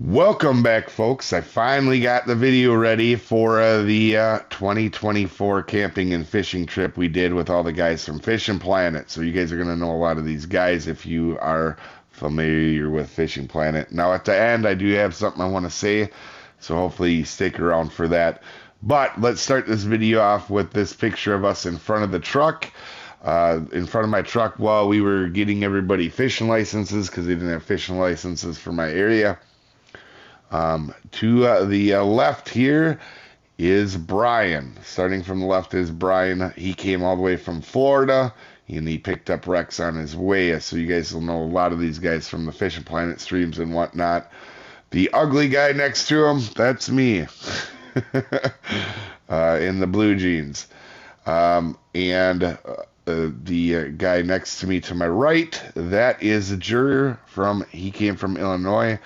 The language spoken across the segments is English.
Welcome back, folks. I finally got the video ready for the 2024 camping and fishing trip we did with all the guys from Fishing Planet. So you guys are going to know a lot of these guys if you are familiar with Fishing Planet. Now at the end, I do have something I want to say, so hopefully you stick around for that. But let's start this video off with this picture of us in front of the truck. In front of my truck while we were getting everybody fishing licenses because they didn't have fishing licenses for my area. To the left here is Brian. Starting from the left is Brian. He came all the way from Florida, and he picked up Rex on his way. So you guys will know a lot of these guys from the Fishing Planet streams and whatnot. The ugly guy next to him, that's me. In the blue jeans. The guy next to me to my right, that is a juror he came from Illinois.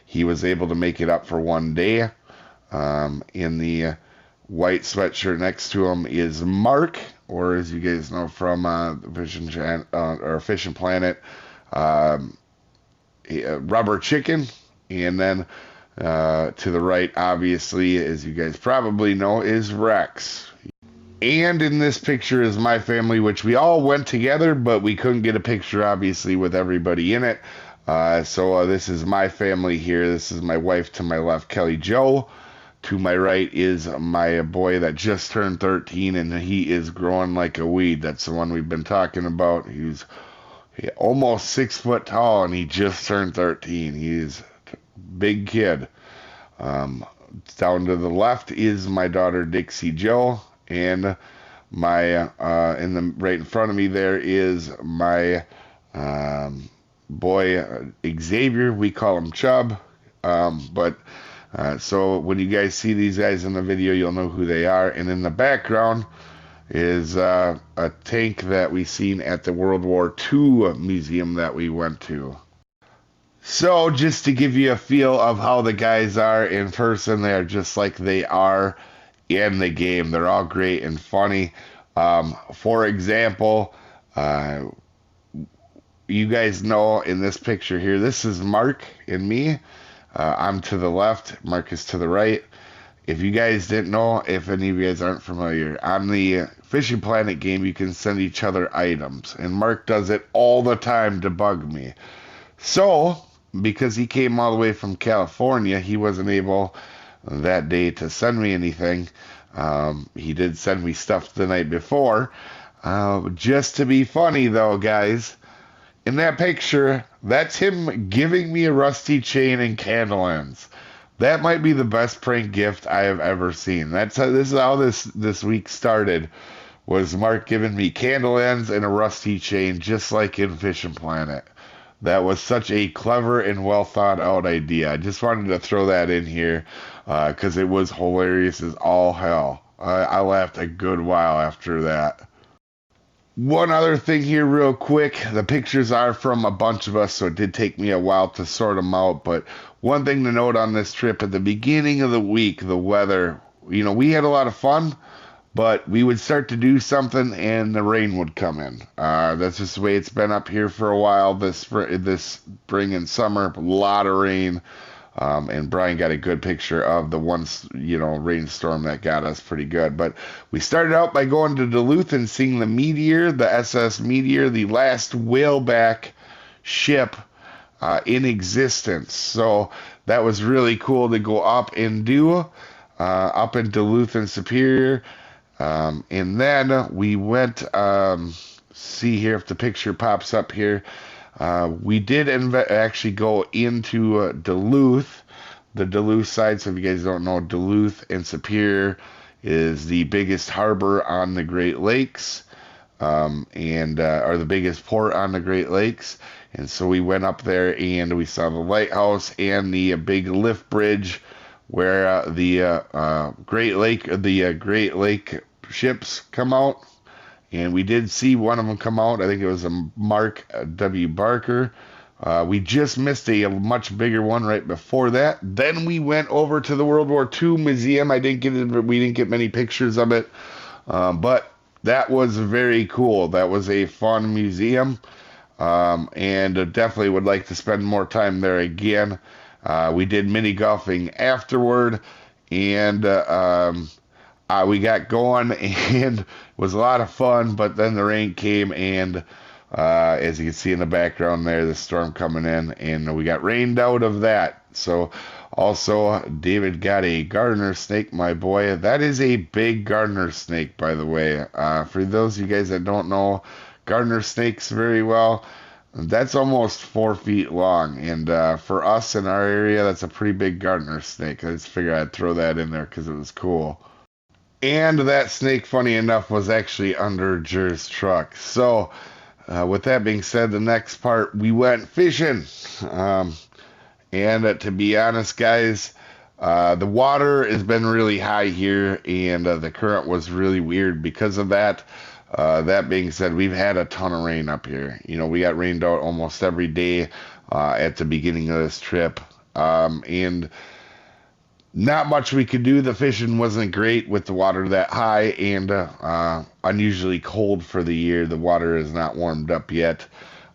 He was able to make it up for one day. In the white sweatshirt next to him is Mark, or as you guys know from Fishing Planet, Rubber Chicken. And then to the right, obviously, as you guys probably know, is Rex. And in this picture is my family, which we all went together, but we couldn't get a picture, obviously, with everybody in it. So this is my family here. This is my wife to my left, Kelly Jo. To my right is my boy that just turned 13, and he is growing like a weed. That's the one we've been talking about. He's almost 6 foot tall, and he just turned 13. He's a big kid. Down to the left is my daughter, Dixie Jo, and my right in front of me there is my boy Xavier. We call him Chubb. So when you guys see these guys in the video, you'll know who they are. And in the background is a tank that we seen at the World War II museum that we went to. So just to give you a feel of how the guys are in person, they are just like they are in the game. They're all great and funny. For example, you guys know in this picture here, this is Mark and me. I'm to the left, Mark is to the right. If you guys didn't know, if any of you guys aren't familiar, on the Fishing Planet game, you can send each other items. And Mark does it all the time to bug me. So, because he came all the way from California, he wasn't able that day to send me anything. He did send me stuff the night before. Just to be funny, though, guys, in that picture, that's him giving me a rusty chain and candle ends. That might be the best prank gift I have ever seen. This is how this week started, was Mark giving me candle ends and a rusty chain, just like in Fishing Planet. That was such a clever and well thought out idea. I just wanted to throw that in here because it was hilarious as all hell. I laughed a good while after that. One other thing here real quick, the pictures are from a bunch of us, so it did take me a while to sort them out, but one thing to note on this trip, at the beginning of the week, the weather, we had a lot of fun, but we would start to do something and the rain would come in. That's just the way it's been up here for a while this spring and summer, a lot of rain. And Brian got a good picture of the one, rainstorm that got us pretty good. But we started out by going to Duluth and seeing the Meteor, the SS Meteor, the last whaleback ship in existence. So that was really cool to go up and do, up in Duluth and Superior. And then we went, see here if the picture pops up here. We did actually go into Duluth, the Duluth side. So if you guys don't know, Duluth and Superior is the biggest harbor on the Great Lakes, or the biggest port on the Great Lakes. And so we went up there and we saw the lighthouse and the big lift bridge where the Great Lake ships come out. And we did see one of them come out. I think it was a Mark W. Barker. We just missed a much bigger one right before that. Then we went over to the World War II Museum. We didn't get many pictures of it, but that was very cool. That was a fun museum. and definitely would like to spend more time there again. We did mini golfing afterward, and we got going, and it was a lot of fun. But then the rain came, and as you can see in the background there, the storm coming in, and we got rained out of that. So also, David got a gardener snake, my boy. That is a big gardener snake, by the way. For those of you guys that don't know gardener snakes very well, that's almost 4 feet long. And for us in our area, that's a pretty big gardener snake. I just figured I'd throw that in there because it was cool. And that snake, funny enough, was actually under Jer's truck. So, with that being said, the next part, we went fishing. And to be honest, guys, the water has been really high here, and the current was really weird because of that. That being said, we've had a ton of rain up here. You know, we got rained out almost every day at the beginning of this trip. And not much we could do. The fishing wasn't great with the water that high and unusually cold for the year. The water is not warmed up yet.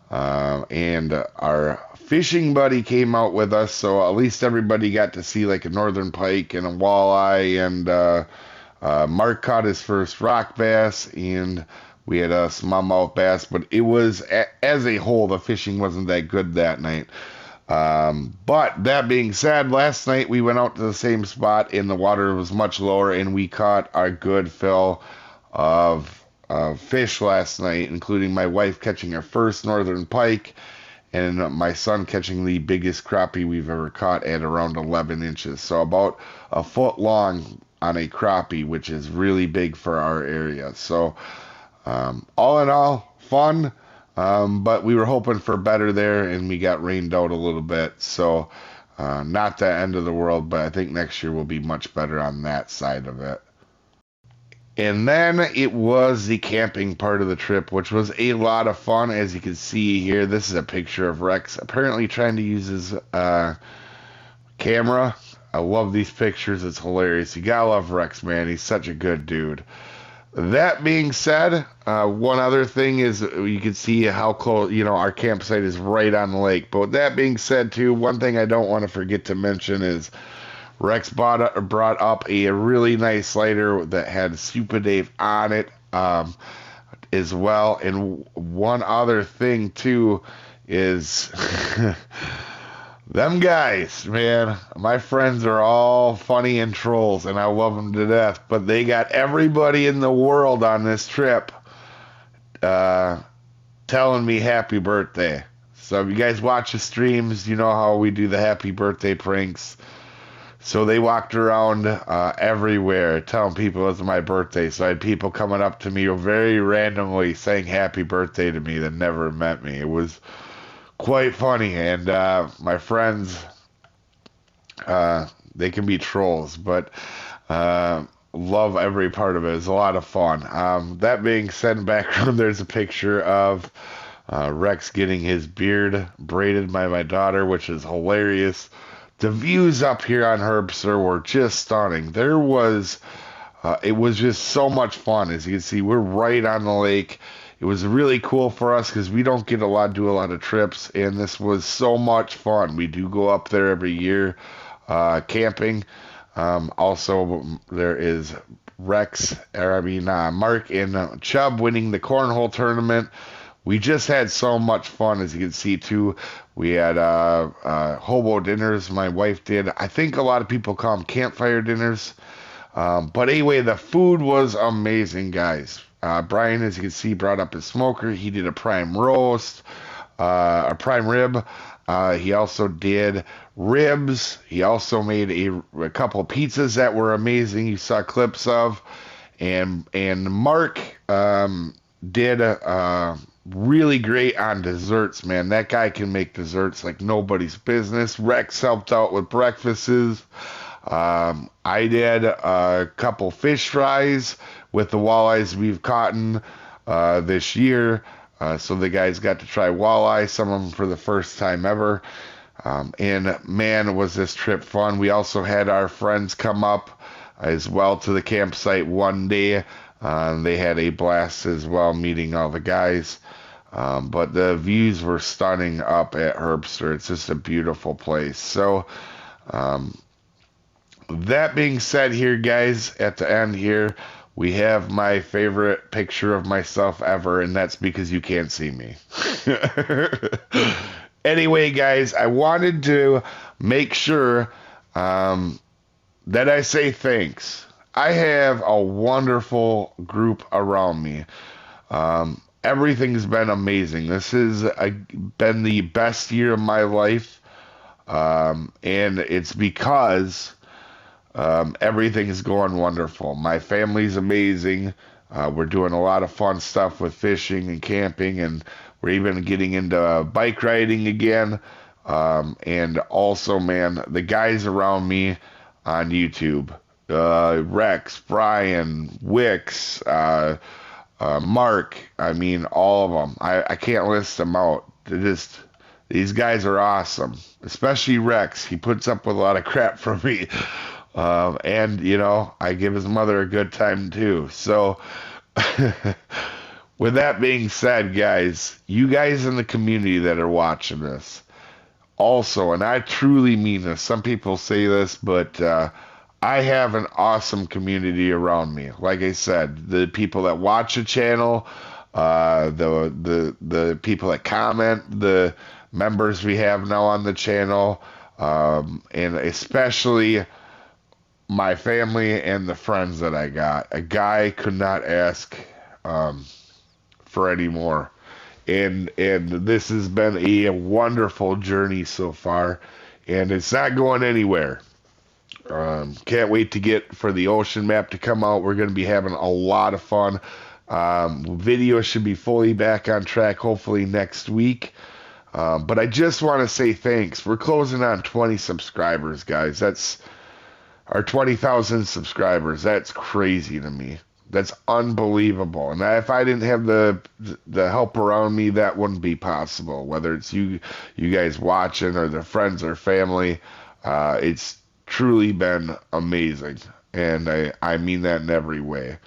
And our fishing buddy came out with us, so at least everybody got to see like a northern pike and a walleye, and Mark caught his first rock bass, and we had a smallmouth bass, but it was, as a whole, the fishing wasn't that good that night. But that being said, last night we went out to the same spot and the water was much lower, and we caught a good fill of fish last night, including my wife catching her first northern pike and my son catching the biggest crappie we've ever caught at around 11 inches. So about a foot long on a crappie, which is really big for our area. So all in all, fun. But we were hoping for better there, and we got rained out a little bit. So not the end of the world, but I think next year will be much better on that side of it. And then it was the camping part of the trip, which was a lot of fun. As you can see here, this is a picture of Rex apparently trying to use his camera. I love these pictures. It's hilarious. You gotta love Rex, man. He's such a good dude. That being said, one other thing is you can see how close, you know, our campsite is right on the lake. But with that being said, too, one thing I don't want to forget to mention is Rex brought up a really nice lighter that had Soopa-Dave on it as well. And one other thing, too, is them guys, man. My friends are all funny and trolls, and I love them to death. But they got everybody in the world on this trip telling me happy birthday. So if you guys watch the streams, you know how we do the happy birthday pranks. So they walked around everywhere telling people it was my birthday. So I had people coming up to me very randomly saying happy birthday to me that never met me. It was quite funny. And my friends, they can be trolls, but love every part of it. It's a lot of fun. That being said, in the background, there's a picture of Rex getting his beard braided by my daughter, which is hilarious. The views up here on Herbster were just stunning. There was, it was just so much fun. As you can see, we're right on the lake. It was really cool for us because we don't get do a lot of trips, and this was so much fun. We do go up there every year camping. Also, there is Mark and Chubb winning the cornhole tournament. We just had so much fun, as you can see, too. We had hobo dinners, my wife did. I think a lot of people call them campfire dinners. But anyway, the food was amazing, guys. Brian, as you can see, brought up his smoker. He did a prime roast, a prime rib. He also did ribs. He also made a couple of pizzas that were amazing. You saw clips of. And Mark did really great on desserts, man. That guy can make desserts like nobody's business. Rex helped out with breakfasts. I did a couple fish fries with the walleyes we've caught this year. So the guys got to try walleye, some of them for the first time ever. And man, was this trip fun. We also had our friends come up as well to the campsite one day. They had a blast as well, meeting all the guys. But the views were stunning up at Herbster. It's just a beautiful place. So, that being said here, guys, at the end here, we have my favorite picture of myself ever, and that's because you can't see me. Anyway, guys, I wanted to make sure that I say thanks. I have a wonderful group around me. Everything's been amazing. This has been the best year of my life, and it's because everything's going wonderful. My family's amazing. We're doing a lot of fun stuff with fishing and camping, and we're even getting into bike riding again. And also, man, the guys around me on YouTube, Rex, Brian, Wix, Mark, I mean, all of them. I can't list them out. These guys are awesome, especially Rex. He puts up with a lot of crap from me. And, you know, I give his mother a good time too. So, with that being said, guys, you guys in the community that are watching this, also, and I truly mean this, some people say this, but I have an awesome community around me. Like I said, the people that watch the channel, the people that comment, the members we have now on the channel, and especially my family and the friends that I got. A guy could not ask for any more. And this has been a wonderful journey so far, and it's not going anywhere. Can't wait to get for the ocean map to come out. We're going to be having a lot of fun. Video should be fully back on track hopefully next week. But I just want to say thanks. We're closing on 20 subscribers, guys. That's our 20,000 subscribers. That's crazy to me. That's unbelievable. And if I didn't have the help around me, that wouldn't be possible. Whether it's you guys watching or the friends or family, it's truly been amazing. And I mean that in every way.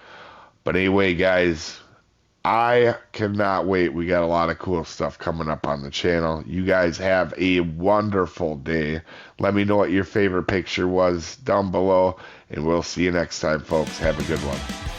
But anyway, guys, I cannot wait. We got a lot of cool stuff coming up on the channel. You guys have a wonderful day. Let me know what your favorite picture was down below, and we'll see you next time, folks. Have a good one.